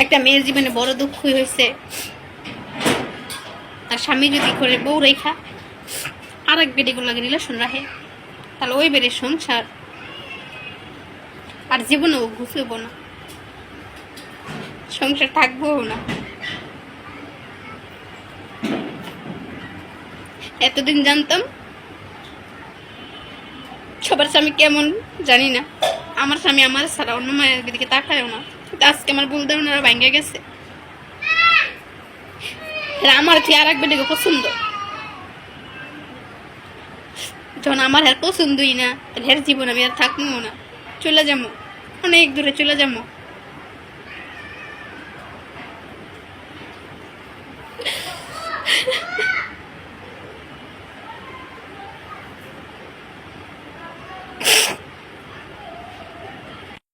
একটা মেয়ের জীবনে বড় দুঃখই হয়েছে আর স্বামী যদি করে বউ রেখা আর এক বেডি গুলো রিলেশন রাখে, তাহলে ওই বেড়ে সংসার আর জীবনেও ঘুষবো না, সংসার থাকবো না। এতদিন জানতাম সবার স্বামী কেমন জানি না, আমার স্বামী আমার ছাড়া অন্য মায়ের দিকে তাকায়ও না, কিন্তু আজকে আমার ভুল ধারণারা ভাঙ্গে গেছে। আমার কি আর এক বেডিকে পছন্দ, যখন আমার আর পছন্দই না, তাহলে জীবন আমি আর থাকবো না, চলে যাবো, অনেক দূরে চলে যাবো।